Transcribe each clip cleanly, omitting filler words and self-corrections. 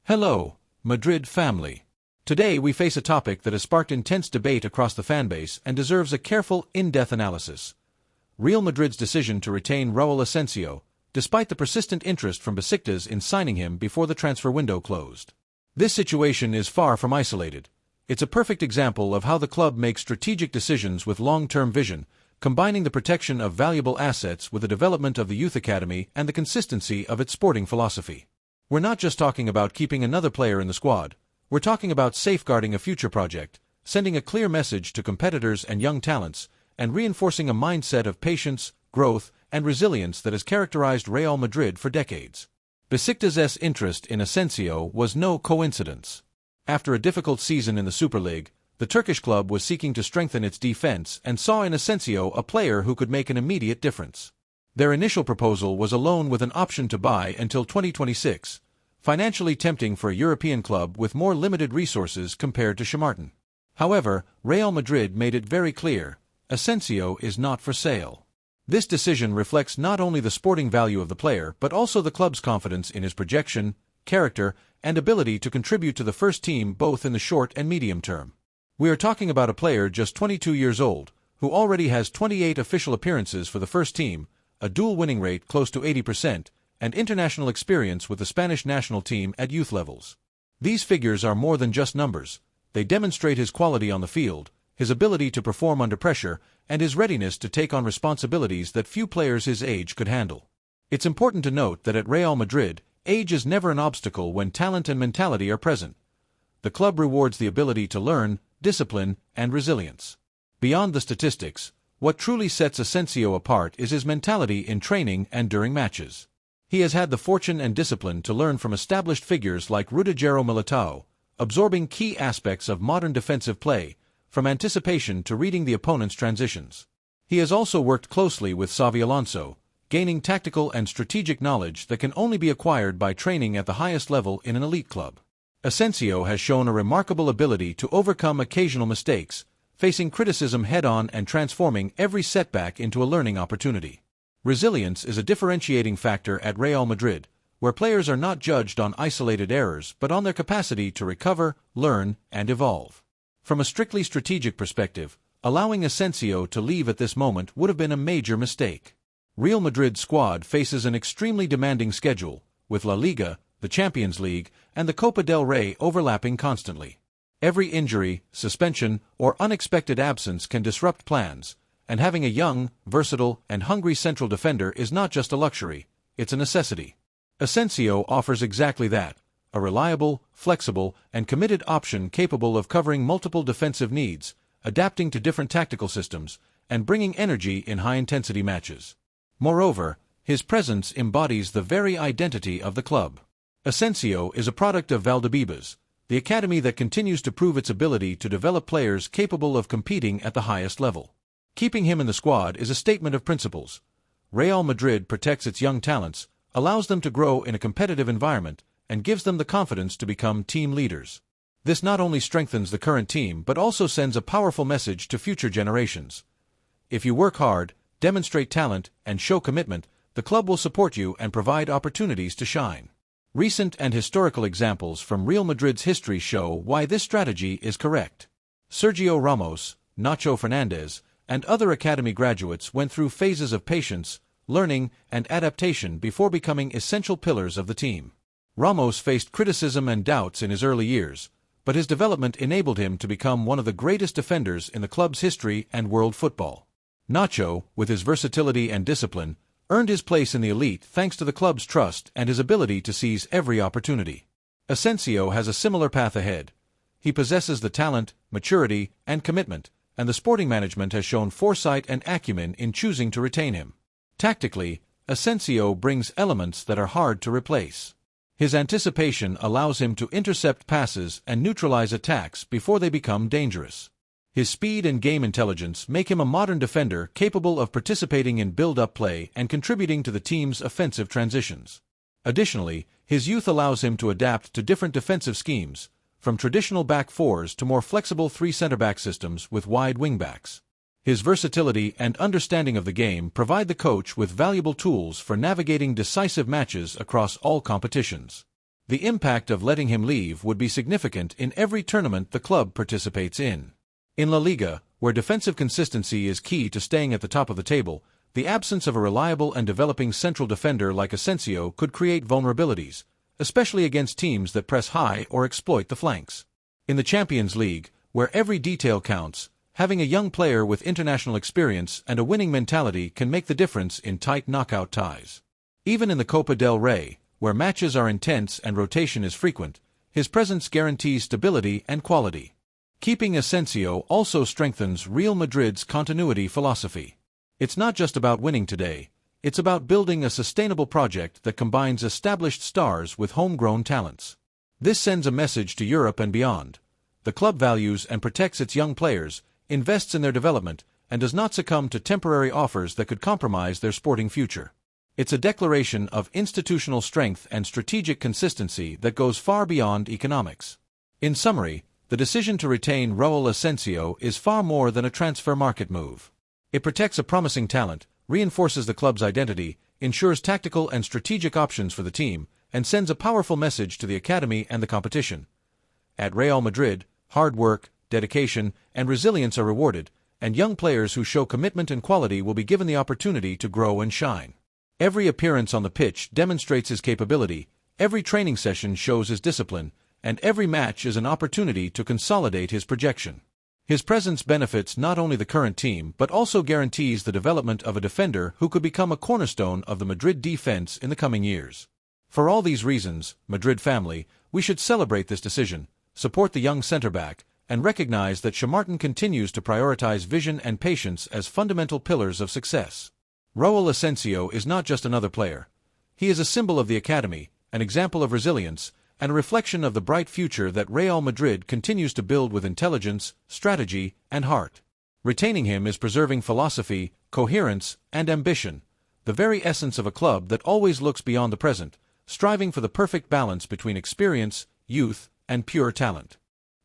Hello, Madrid family. Today we face a topic that has sparked intense debate across the fanbase and deserves a careful, in-depth analysis. Real Madrid's decision to retain Raúl Asensio, despite the persistent interest from Besiktas in signing him before the transfer window closed. This situation is far from isolated. It's a perfect example of how the club makes strategic decisions with long-term vision, combining the protection of valuable assets with the development of the youth academy and the consistency of its sporting philosophy. We're not just talking about keeping another player in the squad, we're talking about safeguarding a future project, sending a clear message to competitors and young talents, and reinforcing a mindset of patience, growth, and resilience that has characterized Real Madrid for decades. Besiktas' interest in Asensio was no coincidence. After a difficult season in the Super League, the Turkish club was seeking to strengthen its defense and saw in Asensio a player who could make an immediate difference. Their initial proposal was a loan with an option to buy until 2026, financially tempting for a European club with more limited resources compared to Schamartin. However, Real Madrid made it very clear, Asensio is not for sale. This decision reflects not only the sporting value of the player but also the club's confidence in his projection, character, and ability to contribute to the first team both in the short and medium term. We are talking about a player just 22 years old, who already has 28 official appearances for the first team, a dual winning rate close to 80%, and international experience with the Spanish national team at youth levels. These figures are more than just numbers. They demonstrate his quality on the field, his ability to perform under pressure, and his readiness to take on responsibilities that few players his age could handle. It's important to note that at Real Madrid, age is never an obstacle when talent and mentality are present. The club rewards the ability to learn, discipline, and resilience. Beyond the statistics, what truly sets Asensio apart is his mentality in training and during matches. He has had the fortune and discipline to learn from established figures like Rudiger Militao, absorbing key aspects of modern defensive play, from anticipation to reading the opponent's transitions. He has also worked closely with Xavi Alonso, gaining tactical and strategic knowledge that can only be acquired by training at the highest level in an elite club. Asensio has shown a remarkable ability to overcome occasional mistakes, facing criticism head-on and transforming every setback into a learning opportunity. Resilience is a differentiating factor at Real Madrid, where players are not judged on isolated errors but on their capacity to recover, learn, and evolve. From a strictly strategic perspective, allowing Asensio to leave at this moment would have been a major mistake. Real Madrid's squad faces an extremely demanding schedule, with La Liga, the Champions League, and the Copa del Rey overlapping constantly. Every injury, suspension, or unexpected absence can disrupt plans, and having a young, versatile, and hungry central defender is not just a luxury, it's a necessity. Asensio offers exactly that, a reliable, flexible, and committed option capable of covering multiple defensive needs, adapting to different tactical systems, and bringing energy in high-intensity matches. Moreover, his presence embodies the very identity of the club. Asensio is a product of Valdebebas, the academy that continues to prove its ability to develop players capable of competing at the highest level. Keeping him in the squad is a statement of principles. Real Madrid protects its young talents, allows them to grow in a competitive environment, and gives them the confidence to become team leaders. This not only strengthens the current team but also sends a powerful message to future generations. If you work hard, demonstrate talent, and show commitment, the club will support you and provide opportunities to shine. Recent and historical examples from Real Madrid's history show why this strategy is correct. Sergio Ramos, Nacho Fernandez, and other academy graduates went through phases of patience, learning, and adaptation before becoming essential pillars of the team. Ramos faced criticism and doubts in his early years, but his development enabled him to become one of the greatest defenders in the club's history and world football. Nacho, with his versatility and discipline, earned his place in the elite thanks to the club's trust and his ability to seize every opportunity. Asensio has a similar path ahead. He possesses the talent, maturity, and commitment, and the sporting management has shown foresight and acumen in choosing to retain him. Tactically, Asensio brings elements that are hard to replace. His anticipation allows him to intercept passes and neutralize attacks before they become dangerous. His speed and game intelligence make him a modern defender capable of participating in build-up play and contributing to the team's offensive transitions. Additionally, his youth allows him to adapt to different defensive schemes, from traditional back fours to more flexible three center-back systems with wide wingbacks. His versatility and understanding of the game provide the coach with valuable tools for navigating decisive matches across all competitions. The impact of letting him leave would be significant in every tournament the club participates in. In La Liga, where defensive consistency is key to staying at the top of the table, the absence of a reliable and developing central defender like Asensio could create vulnerabilities, especially against teams that press high or exploit the flanks. In the Champions League, where every detail counts, having a young player with international experience and a winning mentality can make the difference in tight knockout ties. Even in the Copa del Rey, where matches are intense and rotation is frequent, his presence guarantees stability and quality. Keeping Asensio also strengthens Real Madrid's continuity philosophy. It's not just about winning today, it's about building a sustainable project that combines established stars with homegrown talents. This sends a message to Europe and beyond. The club values and protects its young players, invests in their development, and does not succumb to temporary offers that could compromise their sporting future. It's a declaration of institutional strength and strategic consistency that goes far beyond economics. In summary, the decision to retain Raúl Asensio is far more than a transfer market move. It protects a promising talent, reinforces the club's identity, ensures tactical and strategic options for the team, and sends a powerful message to the academy and the competition. At Real Madrid, hard work, dedication, and resilience are rewarded, and young players who show commitment and quality will be given the opportunity to grow and shine. Every appearance on the pitch demonstrates his capability, every training session shows his discipline, and every match is an opportunity to consolidate his projection. His presence benefits not only the current team but also guarantees the development of a defender who could become a cornerstone of the Madrid defense in the coming years. For all these reasons, Madrid family, we should celebrate this decision, support the young centre-back, and recognize that Chamartin continues to prioritize vision and patience as fundamental pillars of success. Raúl Asensio is not just another player. He is a symbol of the academy, an example of resilience, and a reflection of the bright future that Real Madrid continues to build with intelligence, strategy, and heart. Retaining him is preserving philosophy, coherence, and ambition, the very essence of a club that always looks beyond the present, striving for the perfect balance between experience, youth, and pure talent.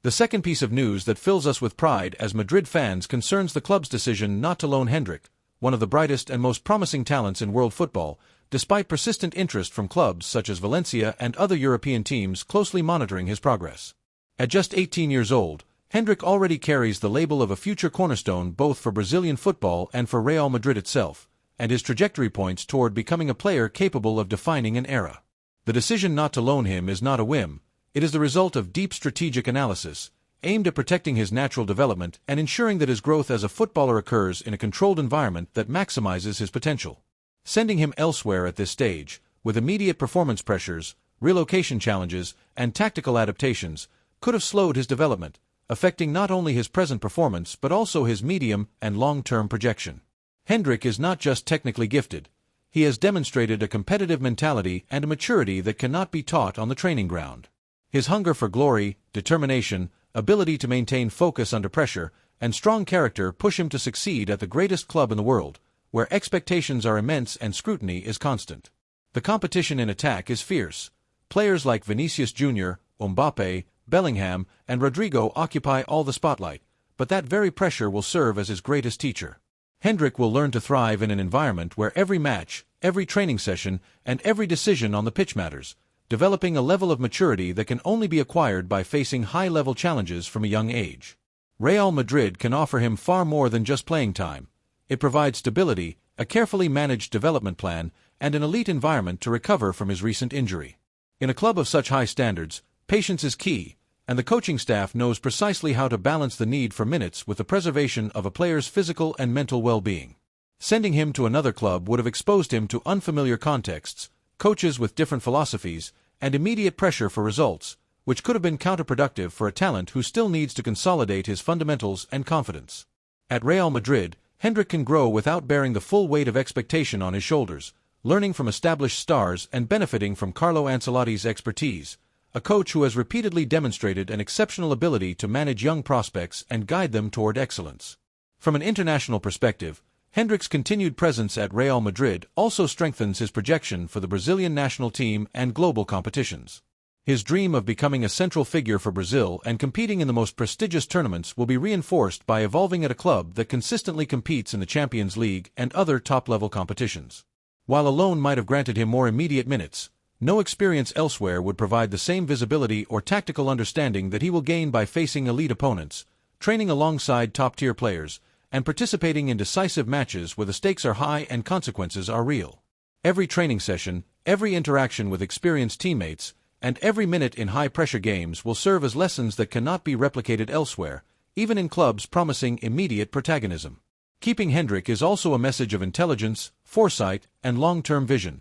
The second piece of news that fills us with pride as Madrid fans concerns the club's decision not to loan Hendrik, one of the brightest and most promising talents in world football, despite persistent interest from clubs such as Valencia and other European teams closely monitoring his progress. At just 18 years old, Hendrik already carries the label of a future cornerstone both for Brazilian football and for Real Madrid itself, and his trajectory points toward becoming a player capable of defining an era. The decision not to loan him is not a whim, it is the result of deep strategic analysis, aimed at protecting his natural development and ensuring that his growth as a footballer occurs in a controlled environment that maximizes his potential. Sending him elsewhere at this stage, with immediate performance pressures, relocation challenges, and tactical adaptations, could have slowed his development, affecting not only his present performance but also his medium and long-term projection. Hendrik is not just technically gifted. He has demonstrated a competitive mentality and a maturity that cannot be taught on the training ground. His hunger for glory, determination, ability to maintain focus under pressure, and strong character push him to succeed at the greatest club in the world, where expectations are immense and scrutiny is constant. The competition in attack is fierce. Players like Vinicius Jr., Mbappe, Bellingham, and Rodrigo occupy all the spotlight, but that very pressure will serve as his greatest teacher. Hendrik will learn to thrive in an environment where every match, every training session, and every decision on the pitch matters, developing a level of maturity that can only be acquired by facing high-level challenges from a young age. Real Madrid can offer him far more than just playing time. It provides stability, a carefully managed development plan, and an elite environment to recover from his recent injury. In a club of such high standards, patience is key, and the coaching staff knows precisely how to balance the need for minutes with the preservation of a player's physical and mental well-being. Sending him to another club would have exposed him to unfamiliar contexts, coaches with different philosophies, and immediate pressure for results, which could have been counterproductive for a talent who still needs to consolidate his fundamentals and confidence. At Real Madrid, Hendrik can grow without bearing the full weight of expectation on his shoulders, learning from established stars and benefiting from Carlo Ancelotti's expertise, a coach who has repeatedly demonstrated an exceptional ability to manage young prospects and guide them toward excellence. From an international perspective, Hendrik's continued presence at Real Madrid also strengthens his projection for the Brazilian national team and global competitions. His dream of becoming a central figure for Brazil and competing in the most prestigious tournaments will be reinforced by evolving at a club that consistently competes in the Champions League and other top-level competitions. While a loan might have granted him more immediate minutes, No experience elsewhere would provide the same visibility or tactical understanding that he will gain by facing elite opponents, training alongside top-tier players, and participating in decisive matches where the stakes are high and consequences are real. Every training session, every interaction with experienced teammates, and every minute in high-pressure games will serve as lessons that cannot be replicated elsewhere, even in clubs promising immediate protagonism. Keeping Hendrik is also a message of intelligence, foresight, and long-term vision.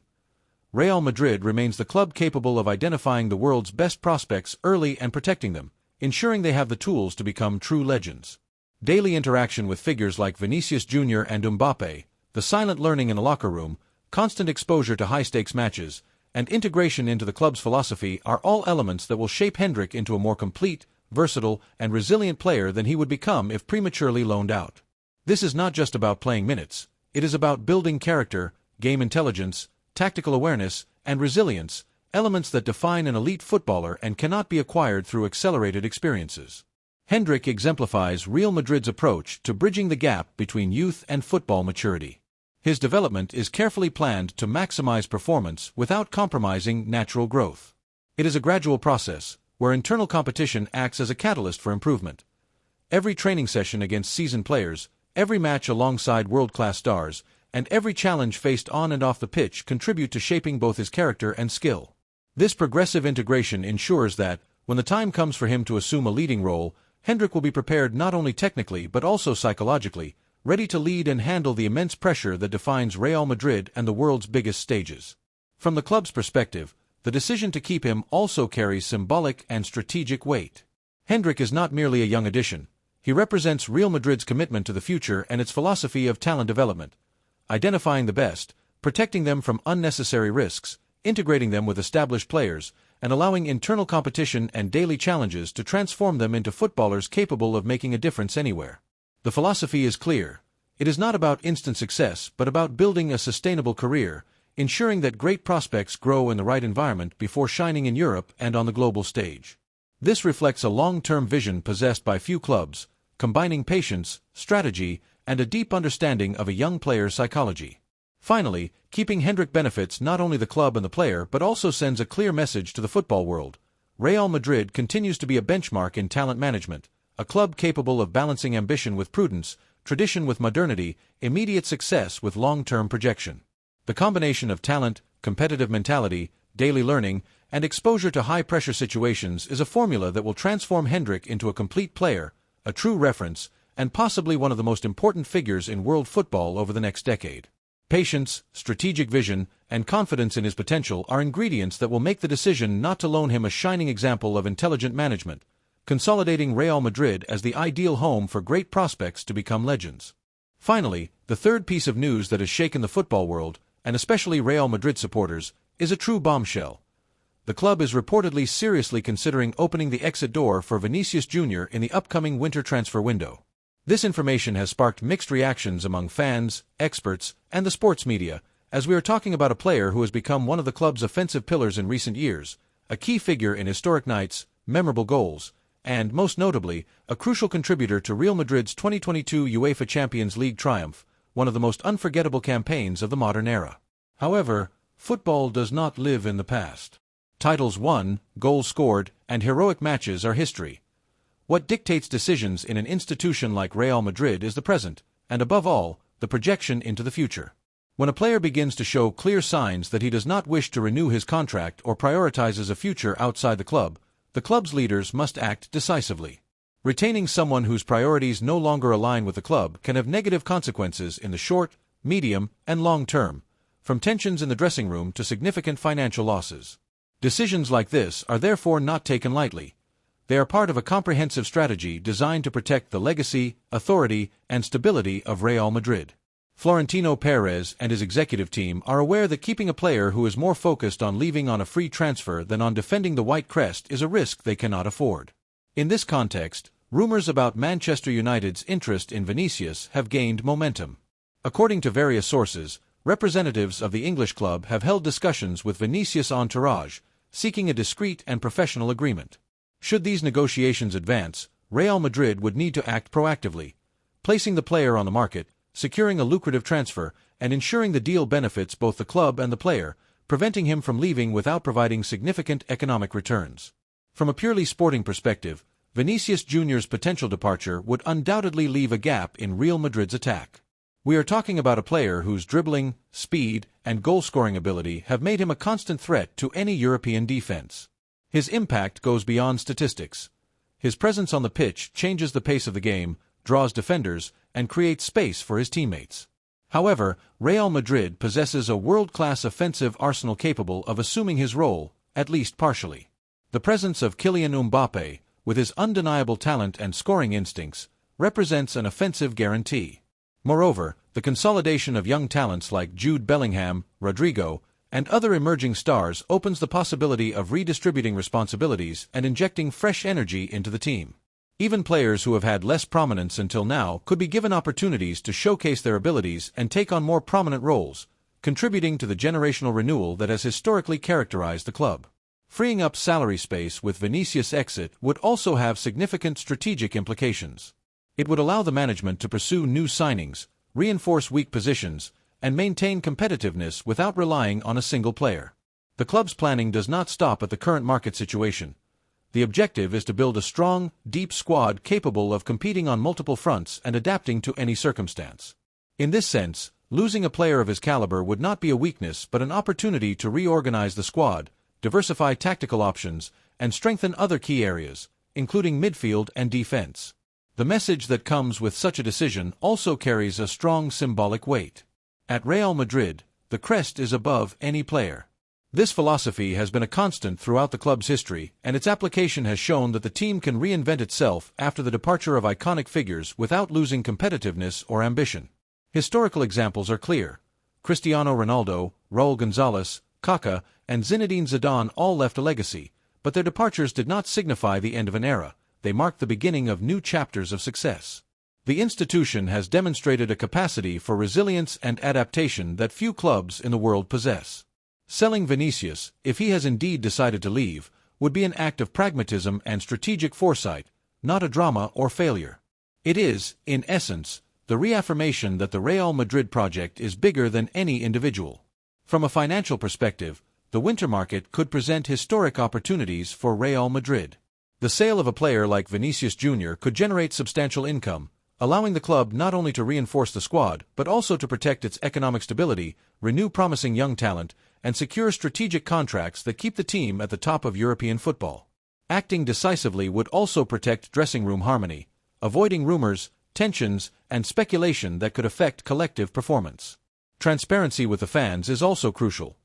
Real Madrid remains the club capable of identifying the world's best prospects early and protecting them, ensuring they have the tools to become true legends. Daily interaction with figures like Vinicius Jr. and Mbappe, the silent learning in the locker room, constant exposure to high-stakes matches, and integration into the club's philosophy are all elements that will shape Hendrik into a more complete, versatile, and resilient player than he would become if prematurely loaned out. This is not just about playing minutes, it is about building character, game intelligence, tactical awareness, and resilience, elements that define an elite footballer and cannot be acquired through accelerated experiences. Hendrik exemplifies Real Madrid's approach to bridging the gap between youth and football maturity. His development is carefully planned to maximize performance without compromising natural growth. It is a gradual process, where internal competition acts as a catalyst for improvement. Every training session against seasoned players, every match alongside world-class stars, and every challenge faced on and off the pitch contribute to shaping both his character and skill. This progressive integration ensures that, when the time comes for him to assume a leading role, Hendrik will be prepared not only technically but also psychologically, ready to lead and handle the immense pressure that defines Real Madrid and the world's biggest stages. From the club's perspective, the decision to keep him also carries symbolic and strategic weight. Hendrik is not merely a young addition. He represents Real Madrid's commitment to the future and its philosophy of talent development, identifying the best, protecting them from unnecessary risks, integrating them with established players, and allowing internal competition and daily challenges to transform them into footballers capable of making a difference anywhere. The philosophy is clear. It is not about instant success, but about building a sustainable career, ensuring that great prospects grow in the right environment before shining in Europe and on the global stage. This reflects a long-term vision possessed by few clubs, combining patience, strategy, and a deep understanding of a young player's psychology. Finally, keeping Hendrik benefits not only the club and the player but also sends a clear message to the football world. Real Madrid continues to be a benchmark in talent management, a club capable of balancing ambition with prudence, tradition with modernity, immediate success with long-term projection. The combination of talent, competitive mentality, daily learning, and exposure to high-pressure situations is a formula that will transform Hendrik into a complete player, a true reference, and possibly one of the most important figures in world football over the next decade. Patience, strategic vision, and confidence in his potential are ingredients that will make the decision not to loan him a shining example of intelligent management, consolidating Real Madrid as the ideal home for great prospects to become legends. Finally, the third piece of news that has shaken the football world, and especially Real Madrid supporters, is a true bombshell. The club is reportedly seriously considering opening the exit door for Vinicius Jr. in the upcoming winter transfer window. This information has sparked mixed reactions among fans, experts, and the sports media, as we are talking about a player who has become one of the club's offensive pillars in recent years, a key figure in historic nights, memorable goals, and, most notably, a crucial contributor to Real Madrid's 2022 UEFA Champions League triumph, one of the most unforgettable campaigns of the modern era. However, football does not live in the past. Titles won, goals scored, and heroic matches are history. What dictates decisions in an institution like Real Madrid is the present, and above all, the projection into the future. When a player begins to show clear signs that he does not wish to renew his contract or prioritizes a future outside the club's leaders must act decisively. Retaining someone whose priorities no longer align with the club can have negative consequences in the short, medium, and long term, from tensions in the dressing room to significant financial losses. Decisions like this are therefore not taken lightly. They are part of a comprehensive strategy designed to protect the legacy, authority, and stability of Real Madrid. Florentino Perez and his executive team are aware that keeping a player who is more focused on leaving on a free transfer than on defending the white crest is a risk they cannot afford. In this context, rumors about Manchester United's interest in Vinicius have gained momentum. According to various sources, representatives of the English club have held discussions with Vinicius' entourage, seeking a discreet and professional agreement. Should these negotiations advance, Real Madrid would need to act proactively, placing the player on the market, securing a lucrative transfer, and ensuring the deal benefits both the club and the player, preventing him from leaving without providing significant economic returns. From a purely sporting perspective, Vinicius Jr.'s potential departure would undoubtedly leave a gap in Real Madrid's attack. We are talking about a player whose dribbling, speed, and goal-scoring ability have made him a constant threat to any European defense. His impact goes beyond statistics. His presence on the pitch changes the pace of the game, draws defenders, and creates space for his teammates. However, Real Madrid possesses a world-class offensive arsenal capable of assuming his role, at least partially. The presence of Kylian Mbappe, with his undeniable talent and scoring instincts, represents an offensive guarantee. Moreover, the consolidation of young talents like Jude Bellingham, Rodrigo, and other emerging stars opens the possibility of redistributing responsibilities and injecting fresh energy into the team. Even players who have had less prominence until now could be given opportunities to showcase their abilities and take on more prominent roles, contributing to the generational renewal that has historically characterized the club. Freeing up salary space with Vinicius' exit would also have significant strategic implications. It would allow the management to pursue new signings, reinforce weak positions, and maintain competitiveness without relying on a single player. The club's planning does not stop at the current market situation. The objective is to build a strong, deep squad capable of competing on multiple fronts and adapting to any circumstance. In this sense, losing a player of his caliber would not be a weakness but an opportunity to reorganize the squad, diversify tactical options, and strengthen other key areas, including midfield and defense. The message that comes with such a decision also carries a strong symbolic weight. At Real Madrid, the crest is above any player. This philosophy has been a constant throughout the club's history, and its application has shown that the team can reinvent itself after the departure of iconic figures without losing competitiveness or ambition. Historical examples are clear. Cristiano Ronaldo, Raúl González, Kaká, and Zinedine Zidane all left a legacy, but their departures did not signify the end of an era. They marked the beginning of new chapters of success. The institution has demonstrated a capacity for resilience and adaptation that few clubs in the world possess. Selling Vinicius, if he has indeed decided to leave, would be an act of pragmatism and strategic foresight, not a drama or failure. It is, in essence, the reaffirmation that the Real Madrid project is bigger than any individual. From a financial perspective, the winter market could present historic opportunities for Real Madrid. The sale of a player like Vinicius Jr. could generate substantial income, allowing the club not only to reinforce the squad but also to protect its economic stability, renew promising young talent, and secure strategic contracts that keep the team at the top of European football. Acting decisively would also protect dressing room harmony, avoiding rumors, tensions, and speculation that could affect collective performance. Transparency with the fans is also crucial.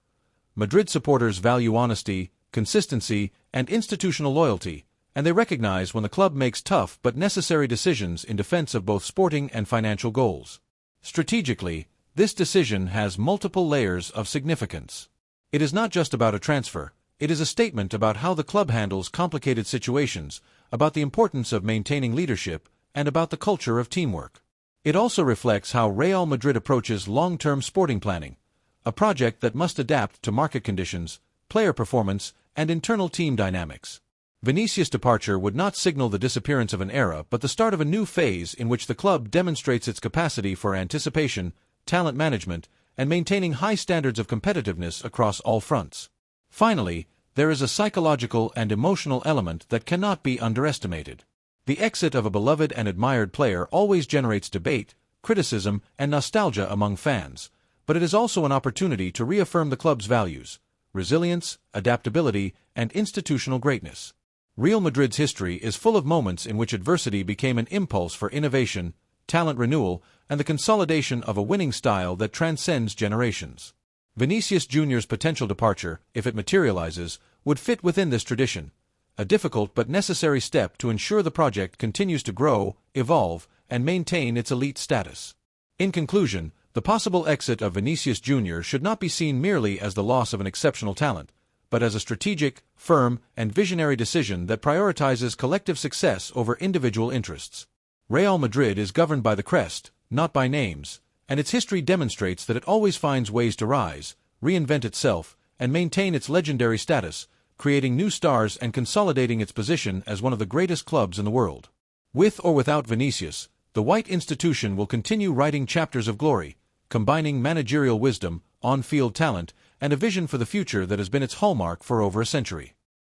Madrid supporters value honesty, consistency, and institutional loyalty, and they recognize when the club makes tough but necessary decisions in defense of both sporting and financial goals. Strategically, this decision has multiple layers of significance. It is not just about a transfer, it is a statement about how the club handles complicated situations, about the importance of maintaining leadership, and about the culture of teamwork. It also reflects how Real Madrid approaches long-term sporting planning, a project that must adapt to market conditions, player performance, and internal team dynamics. Vinicius' departure would not signal the disappearance of an era but the start of a new phase in which the club demonstrates its capacity for anticipation, talent management, and maintaining high standards of competitiveness across all fronts. Finally, there is a psychological and emotional element that cannot be underestimated. The exit of a beloved and admired player always generates debate, criticism, and nostalgia among fans, but it is also an opportunity to reaffirm the club's values: resilience, adaptability, and institutional greatness. Real Madrid's history is full of moments in which adversity became an impulse for innovation, talent renewal, and the consolidation of a winning style that transcends generations. Vinicius Jr.'s potential departure, if it materializes, would fit within this tradition, a difficult but necessary step to ensure the project continues to grow, evolve, and maintain its elite status. In conclusion, the possible exit of Vinicius Jr. should not be seen merely as the loss of an exceptional talent, but as a strategic, firm, and visionary decision that prioritizes collective success over individual interests. Real Madrid is governed by the crest, not by names, and its history demonstrates that it always finds ways to rise, reinvent itself, and maintain its legendary status, creating new stars and consolidating its position as one of the greatest clubs in the world. With or without Vinicius, the white institution will continue writing chapters of glory, combining managerial wisdom, on-field talent, and a vision for the future that has been its hallmark for over a century.